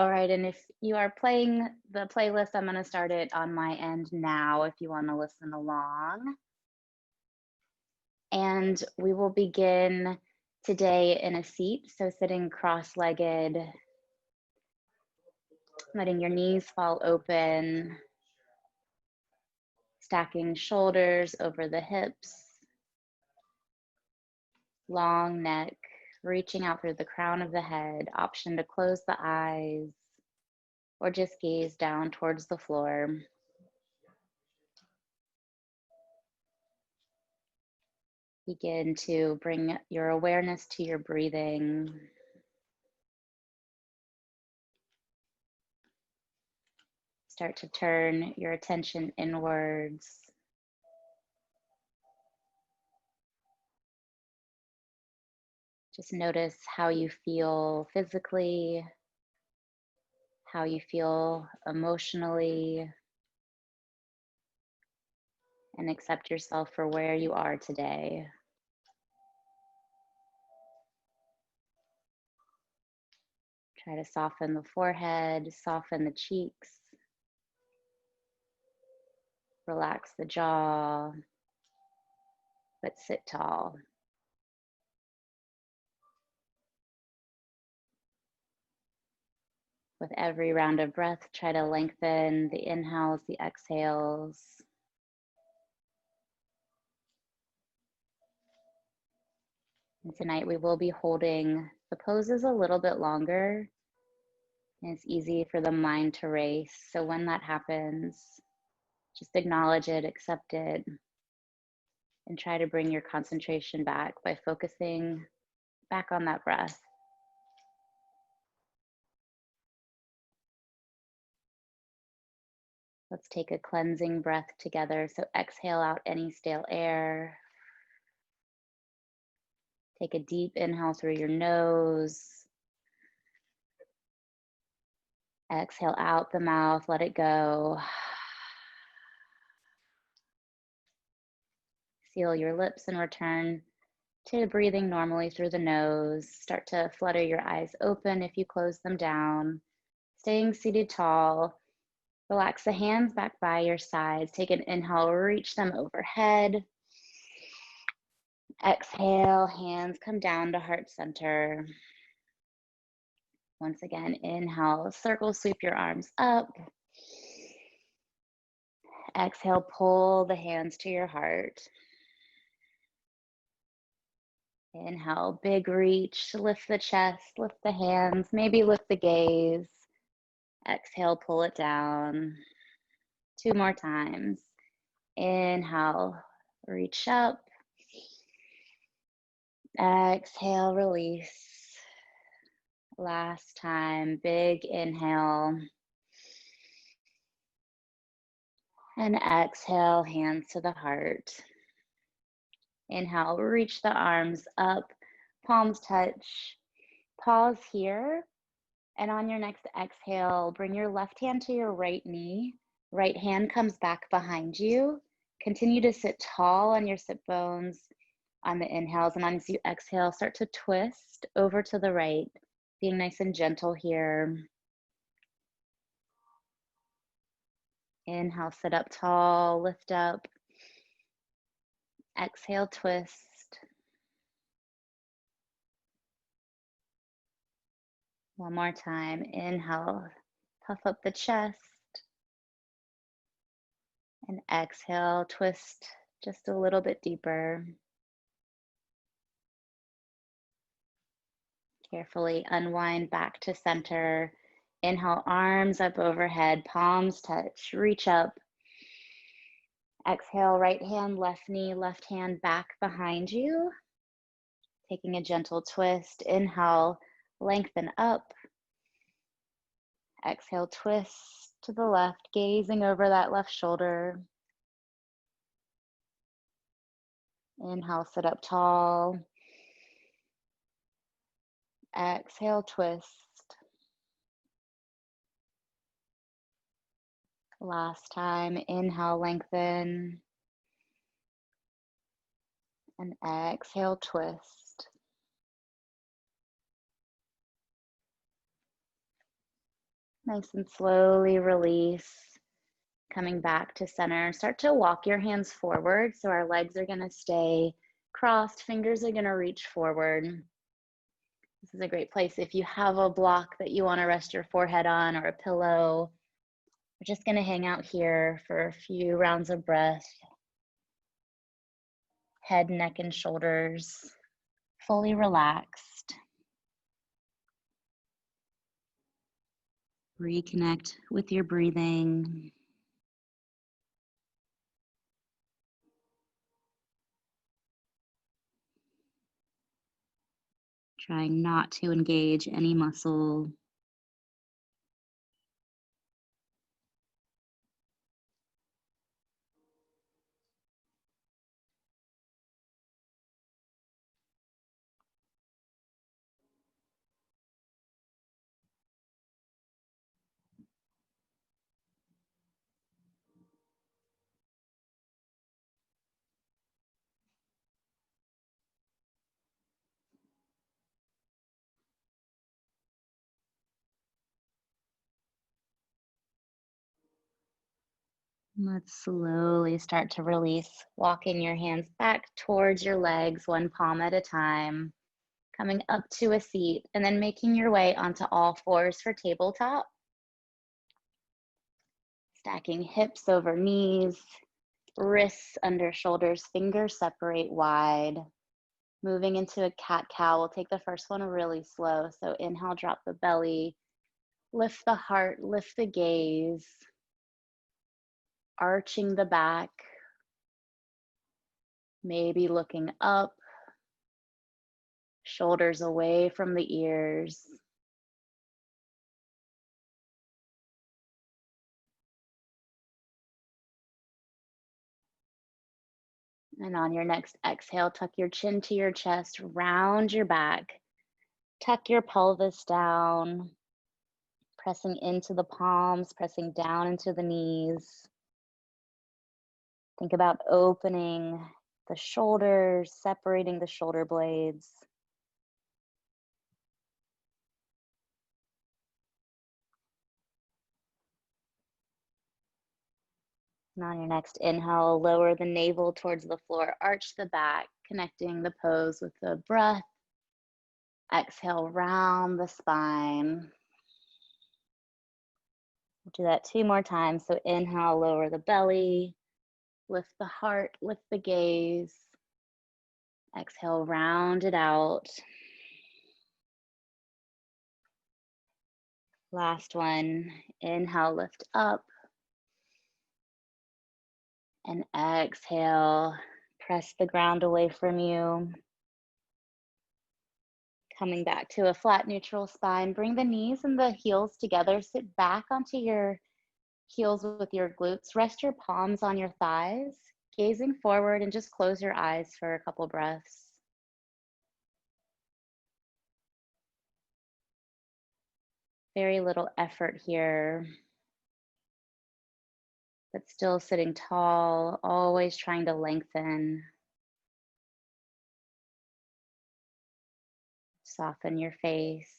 All right, and if you are playing the playlist, I'm going to start it on my end now if you want to listen along. And we will begin today in a seat, so sitting cross-legged, letting your knees fall open, stacking shoulders over the hips, long neck, reaching out through the crown of the head, option to close the eyes or just gaze down towards the floor. Begin to bring your awareness to your breathing. Start to turn your attention inwards. Just notice how you feel physically, how you feel emotionally, and accept yourself for where you are today. Try to soften the forehead, soften the cheeks, relax the jaw, but sit tall. With every round of breath, try to lengthen the inhales, the exhales. And tonight we will be holding the poses a little bit longer. And it's easy for the mind to race. So when that happens, just acknowledge it, accept it, and try to bring your concentration back by focusing back on that breath. Let's take a cleansing breath together. So exhale out any stale air. Take a deep inhale through your nose. Exhale out the mouth, let it go. Seal your lips and return to breathing normally through the nose. Start to flutter your eyes open if you close them down. Staying seated tall. Relax the hands back by your sides. Take an inhale, reach them overhead. Exhale, hands come down to heart center. Once again, inhale, circle, sweep your arms up. Exhale, pull the hands to your heart. Inhale, big reach, lift the chest, lift the hands, maybe lift the gaze. Exhale, pull it down. 2 more times. Inhale, reach up. Exhale, release. Last time, big inhale. And exhale, hands to the heart. Inhale, reach the arms up, palms touch. Pause here. And on your next exhale, bring your left hand to your right knee. Right hand comes back behind you. Continue to sit tall on your sit bones on the inhales. And as you exhale, start to twist over to the right, being nice and gentle here. Inhale, sit up tall, lift up. Exhale, twist. One more time. Inhale, puff up the chest. And exhale, twist just a little bit deeper. Carefully unwind back to center. Inhale, arms up overhead, palms touch, reach up. Exhale, right hand, left knee, left hand back behind you. Taking a gentle twist. Inhale, lengthen up. Exhale, twist to the left, gazing over that left shoulder. Inhale, sit up tall. Exhale, twist. Last time, inhale, lengthen. And exhale, twist. Nice and slowly release, coming back to center. Start to walk your hands forward. So our legs are gonna stay crossed, fingers are gonna reach forward. This is a great place if you have a block that you wanna rest your forehead on or a pillow. We're just gonna hang out here for a few rounds of breath. Head, neck, and shoulders fully relaxed. Reconnect with your breathing. Trying not to engage any muscle. Let's slowly start to release, walking your hands back towards your legs, one palm at a time, coming up to a seat, and then making your way onto all fours for tabletop. Stacking hips over knees, wrists under shoulders, fingers separate wide. Moving into a cat-cow, we'll take the first one really slow. So inhale, drop the belly, lift the heart, lift the gaze, arching the back, maybe looking up, shoulders away from the ears. And on your next exhale, tuck your chin to your chest, round your back, tuck your pelvis down, pressing into the palms, pressing down into the knees. Think about opening the shoulders, separating the shoulder blades. And on your next inhale, lower the navel towards the floor, arch the back, connecting the pose with the breath. Exhale, round the spine. We'll do that 2 more times. So inhale, lower the belly, lift the heart, lift the gaze. Exhale, round it out. Last one. Inhale, lift up. And exhale, press the ground away from you. Coming back to a flat, neutral spine. Bring the knees and the heels together. Sit back onto your heels with your glutes. Rest your palms on your thighs, gazing forward, and just close your eyes for a couple breaths. Very little effort here, but still sitting tall, always trying to lengthen. Soften your face.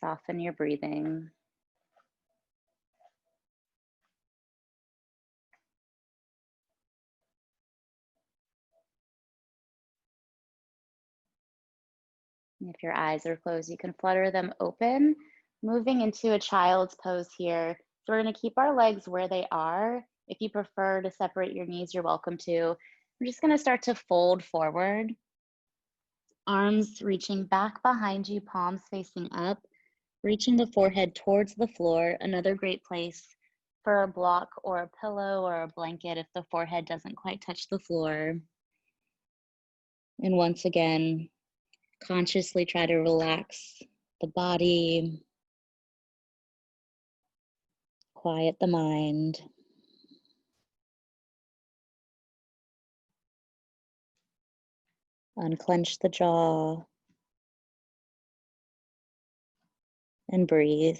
Soften your breathing. If your eyes are closed, you can flutter them open, moving into a child's pose here. So we're going to keep our legs where they are. If you prefer to separate your knees, you're welcome to. We're just going to start to fold forward. Arms reaching back behind you, palms facing up, reaching the forehead towards the floor. Another great place for a block or a pillow or a blanket if the forehead doesn't quite touch the floor. And once again, consciously try to relax the body, quiet the mind. Unclench the jaw and breathe.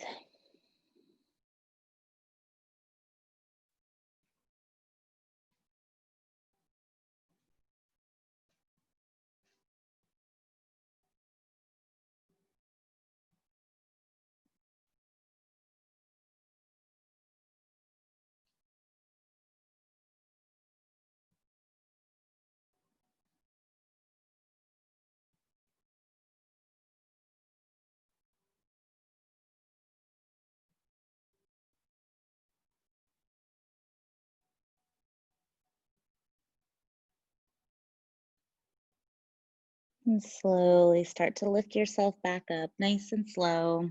And slowly start to lift yourself back up, nice and slow.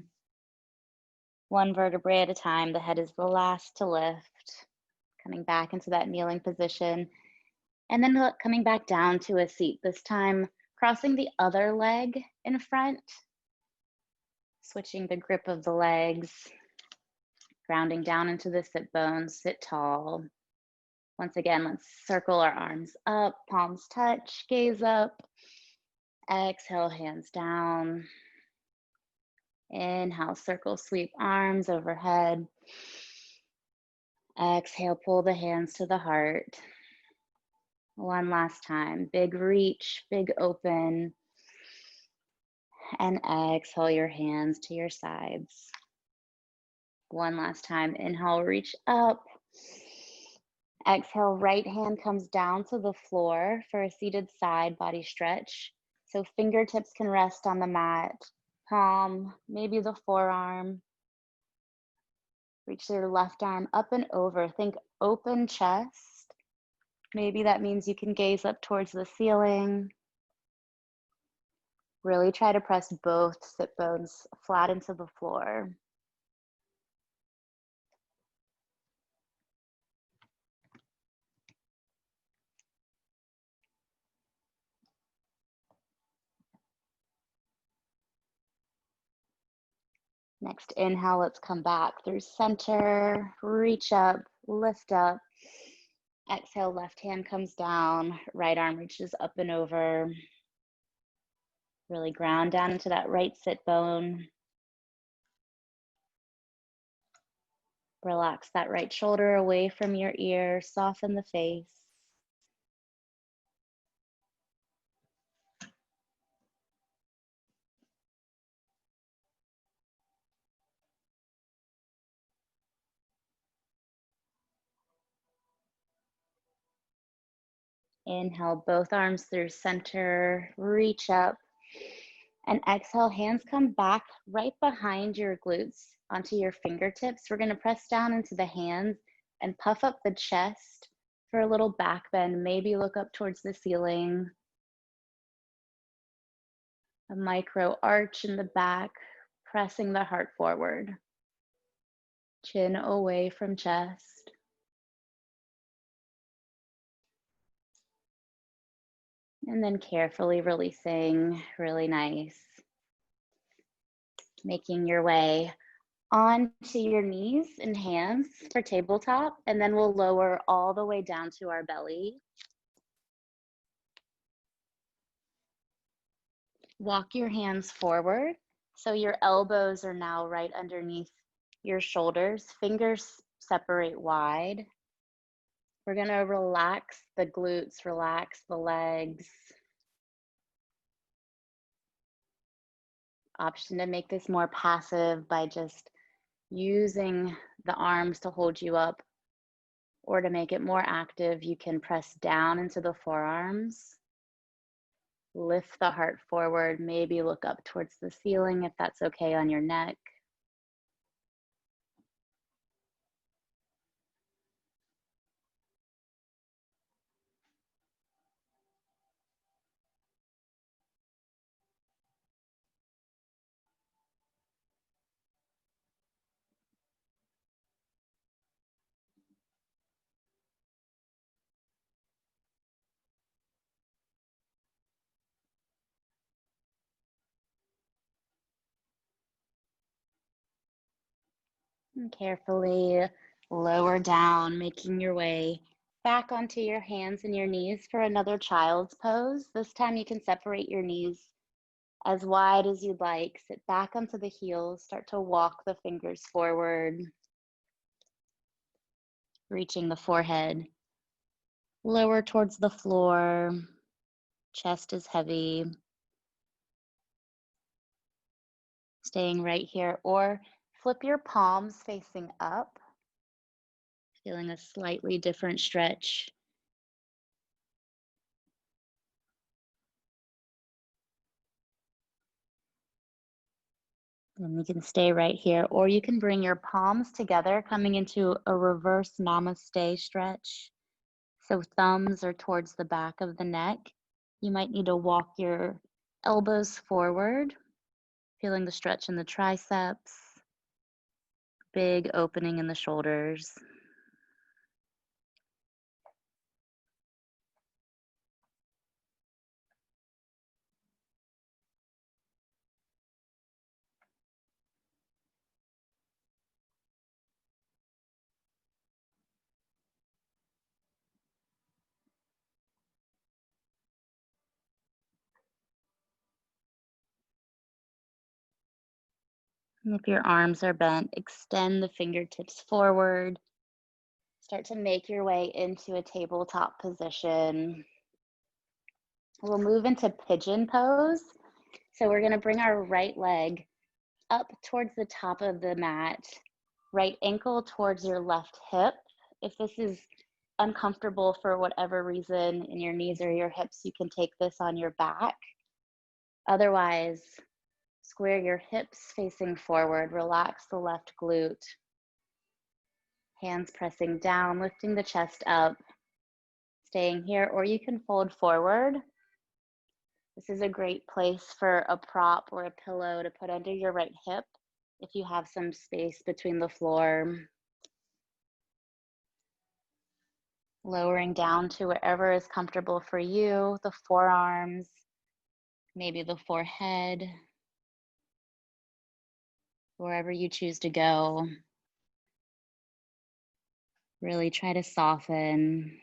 One vertebrae at a time. The head is the last to lift. Coming back into that kneeling position. And then coming back down to a seat, this time crossing the other leg in front. Switching the grip of the legs. Grounding down into the sit bones, sit tall. Once again, let's circle our arms up, palms touch, gaze up. Exhale, hands down. Inhale, circle, sweep arms overhead. Exhale, pull the hands to the heart. One last time, big reach, big open. And exhale your hands to your sides. One last time, inhale, reach up. Exhale, right hand comes down to the floor for a seated side body stretch. So fingertips can rest on the mat, palm, maybe the forearm. Reach your left arm up and over. Think open chest. Maybe that means you can gaze up towards the ceiling. Really try to press both sit bones flat into the floor. Next inhale, let's come back through center, reach up, lift up. Exhale, left hand comes down, right arm reaches up and over. Really ground down into that right sit bone. Relax that right shoulder away from your ear, soften the face. Inhale, both arms through center, reach up. And exhale, hands come back right behind your glutes onto your fingertips. We're gonna press down into the hands and puff up the chest for a little back bend. Maybe look up towards the ceiling. A micro arch in the back, pressing the heart forward. Chin away from chest. And then carefully releasing, really nice. Making your way onto your knees and hands for tabletop, and then we'll lower all the way down to our belly. Walk your hands forward. So your elbows are now right underneath your shoulders. Fingers separate wide. We're gonna relax the glutes, relax the legs. Option to make this more passive by just using the arms to hold you up, or to make it more active, you can press down into the forearms. Lift the heart forward, maybe look up towards the ceiling if that's okay on your neck. And carefully lower down, making your way back onto your hands and your knees for another child's pose. This time you can separate your knees as wide as you'd like. Sit back onto the heels, start to walk the fingers forward, reaching the forehead lower towards the floor. Chest is heavy. Staying right here, or flip your palms facing up, feeling a slightly different stretch. And you can stay right here, or you can bring your palms together, coming into a reverse namaste stretch. So thumbs are towards the back of the neck. You might need to walk your Elbows forward, feeling the stretch in the triceps, big opening in the shoulders. And if your arms are bent, extend the fingertips forward. Start to make your way into a tabletop position. We'll move into pigeon pose. So we're going to bring our right leg up towards the top of the mat, right ankle towards your left hip. If this is uncomfortable for whatever reason in your knees or your hips, you can take this on your back. Otherwise, square your hips facing forward, relax the left glute. Hands pressing down, lifting the chest up, staying here, or you can fold forward. This is a great place for a prop or a pillow to put under your right hip if you have some space between the floor. Lowering down to wherever is comfortable for you, the forearms, maybe the forehead, wherever you choose to go. Really try to soften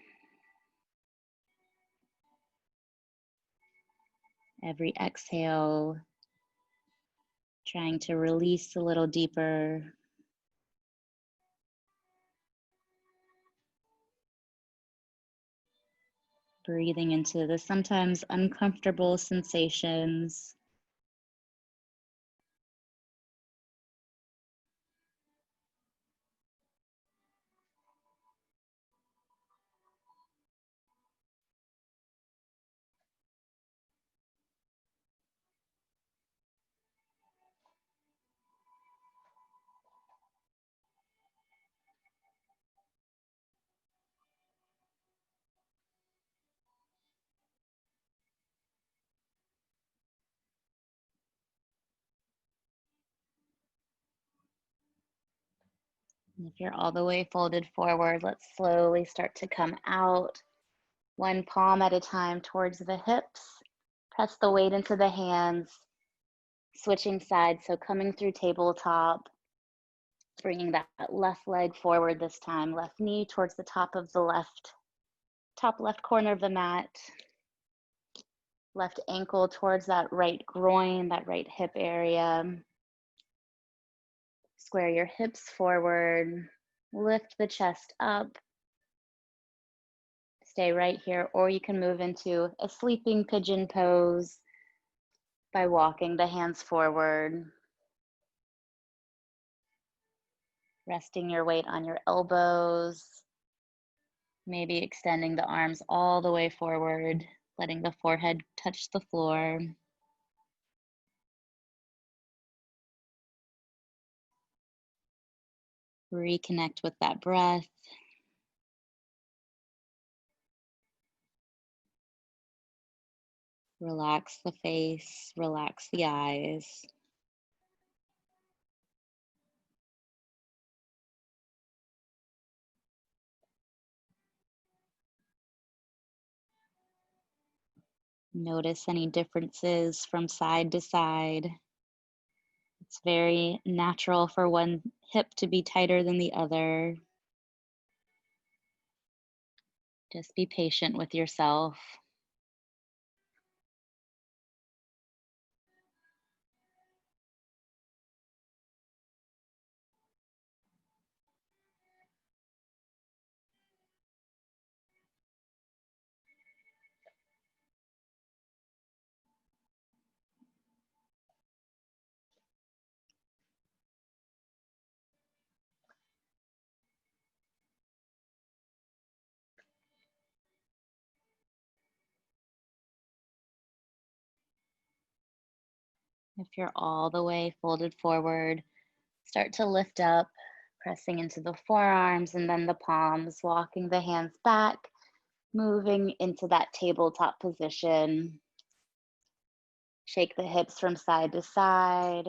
every exhale, trying to release a little deeper. Breathing into the sometimes uncomfortable sensations. And if you're all the way folded forward, let's slowly start to come out, one palm at a time towards the hips. Press the weight into the hands, switching sides, so coming through tabletop, bringing that left leg forward this time, left knee towards the top of the top left corner of the mat, left ankle towards that right groin, that right hip area. Square your hips forward, lift the chest up, stay right here, or you can move into a sleeping pigeon pose by walking the hands forward, resting your weight on your elbows, maybe extending the arms all the way forward, letting the forehead touch the floor. Reconnect with that breath. Relax the face, relax the eyes. Notice any differences from side to side. It's very natural for one hip to be tighter than the other. Just be patient with yourself. If you're all the way folded forward, start to lift up, pressing into the forearms and then the palms, walking the hands back, moving into that tabletop position. Shake the hips from side to side.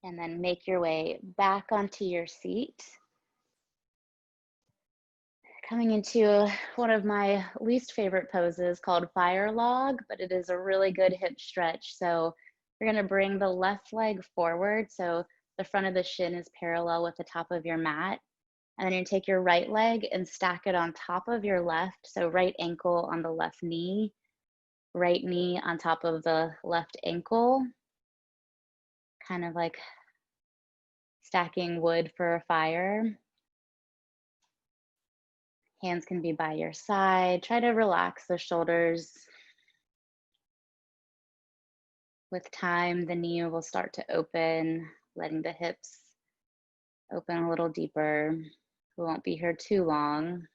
And then make your way back onto your seat. Coming into one of my least favorite poses called fire log, but it is a really good hip stretch. So you're gonna bring the left leg forward. So the front of the shin is parallel with the top of your mat. And then you take your right leg and stack it on top of your left. So right ankle on the left knee, right knee on top of the left ankle. Kind of like stacking wood for a fire. Hands can be by your side. Try to relax the shoulders. With time, the knee will start to open, letting the hips open a little deeper. We won't be here too long.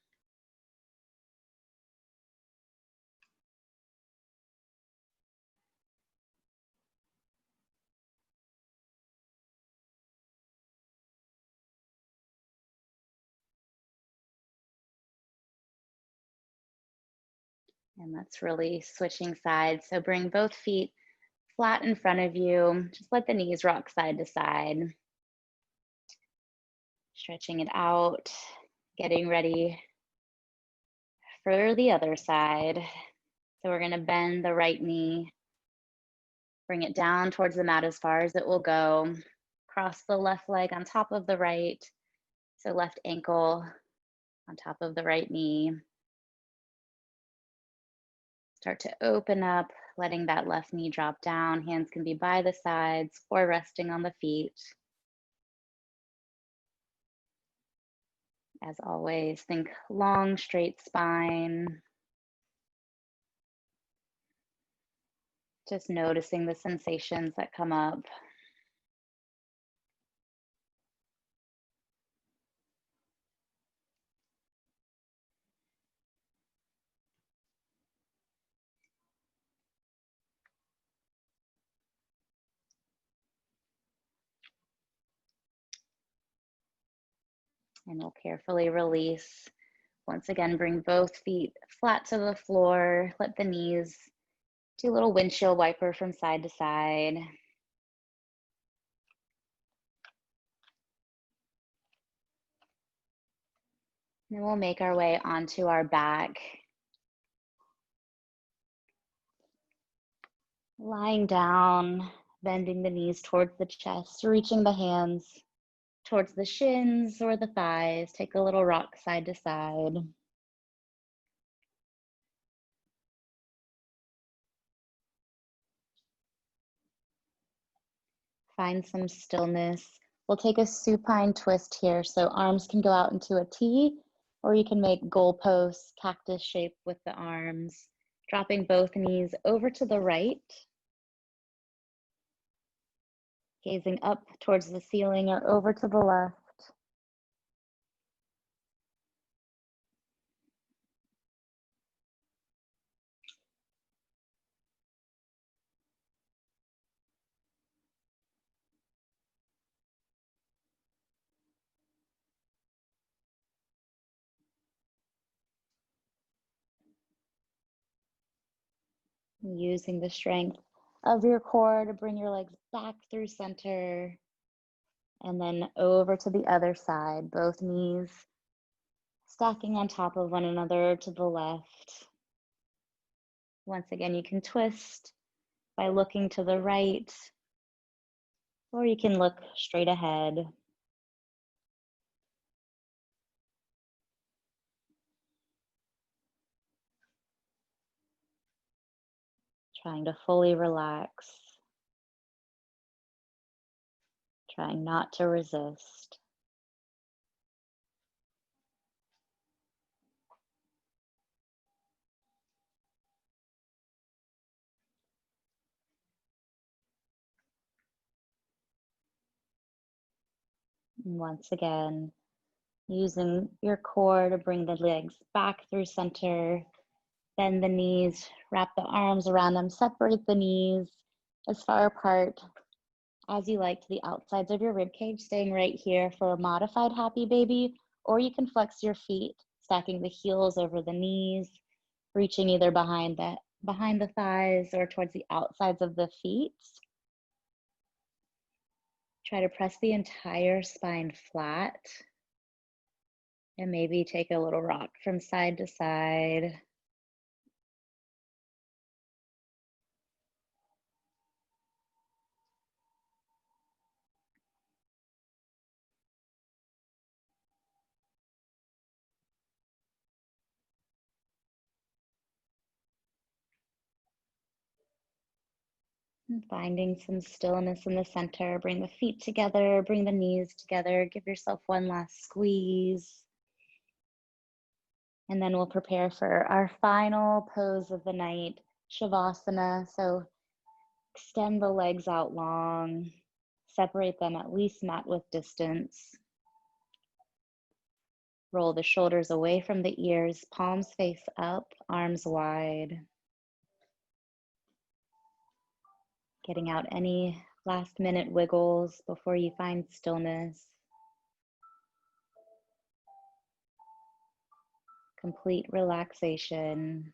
And that's really switching sides. So bring both feet flat in front of you. Just let the knees rock side to side. Stretching it out, getting ready for the other side. So we're gonna bend the right knee, bring it down towards the mat as far as it will go. Cross the left leg on top of the right. So left ankle on top of the right knee. Start to open up, letting that left knee drop down. Hands can be by the sides or resting on the feet. As always, think long, straight spine. Just noticing the sensations that come up. And we'll carefully release. Once again, bring both feet flat to the floor. Let the knees do a little windshield wiper from side to side. And we'll make our way onto our back. Lying down, bending the knees towards the chest, reaching the hands towards the shins or the thighs. Take a little rock side to side. Find some stillness. We'll take a supine twist here. So arms can go out into a T, or you can make goalposts, cactus shape with the arms. Dropping both knees over to the right. Gazing up towards the ceiling or over to the left. Using the strength of your core to bring your legs back through center. And then over to the other side, both knees stacking on top of one another to the left. Once again, you can twist by looking to the right, or you can look straight ahead. Trying to fully relax. Trying not to resist. And once again, using your core to bring the legs back through center. Bend the knees, wrap the arms around them, separate the knees as far apart as you like to the outsides of your rib cage, staying right here for a modified happy baby, or you can flex your feet, stacking the heels over the knees, reaching either behind the thighs or towards the outsides of the feet. Try to press the entire spine flat and maybe take a little rock from side to side. And finding some stillness in the center. Bring the feet together, bring the knees together, give yourself one last squeeze. And then we'll prepare for our final pose of the night, Shavasana. So extend the legs out long, separate them at least mat width distance. Roll the shoulders away from the ears, palms face up, arms wide. Getting out any last minute wiggles before you find stillness. Complete relaxation.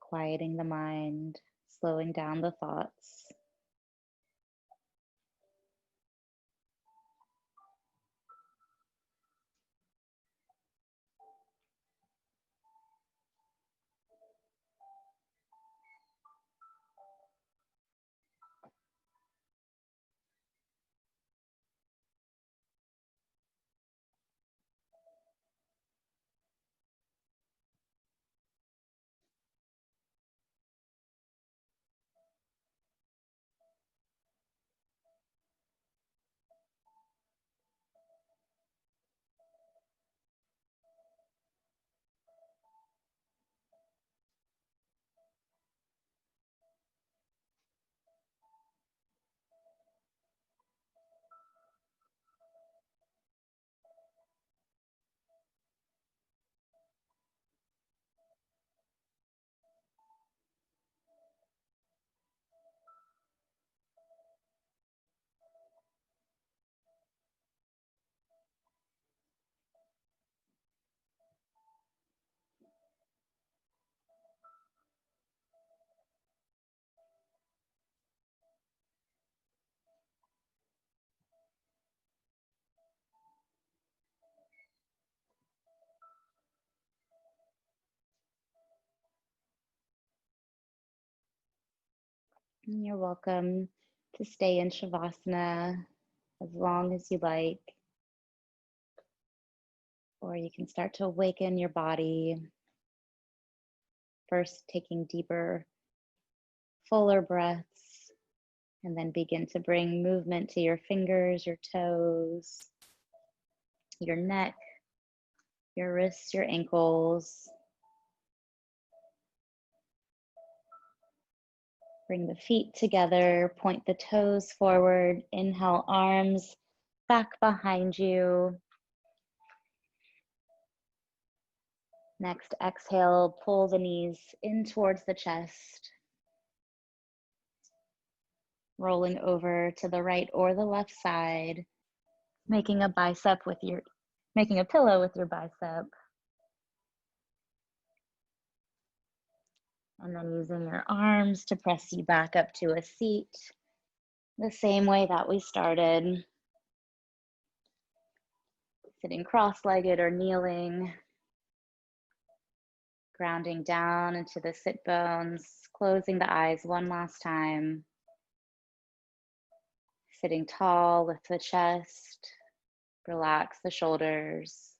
Quieting the mind, slowing down the thoughts. And you're welcome to stay in Shavasana as long as you like, or you can start to awaken your body. First, taking deeper, fuller breaths, and then begin to bring movement to your fingers, your toes, your neck, your wrists, your ankles. Bring the feet together, point the toes forward, inhale, arms back behind you. Next, exhale, pull the knees in towards the chest. Rolling over to the right or the left side, making a pillow with your bicep. And then using your arms to press you back up to a seat, the same way that we started. Sitting cross-legged or kneeling, grounding down into the sit bones, closing the eyes one last time. Sitting tall, lift the chest, relax the shoulders.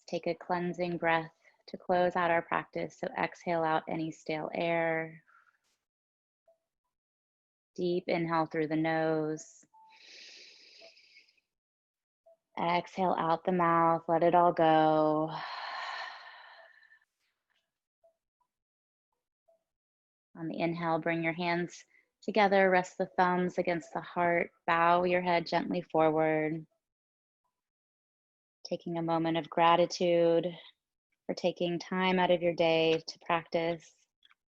Take a cleansing breath to close out our practice. So exhale out any stale air. Deep inhale through the nose. Exhale out the mouth, let it all go. On the inhale, bring your hands together, rest the thumbs against the heart, bow your head gently forward. Taking a moment of gratitude for taking time out of your day to practice,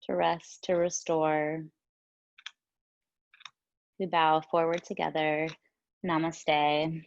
to rest, to restore. We bow forward together. Namaste.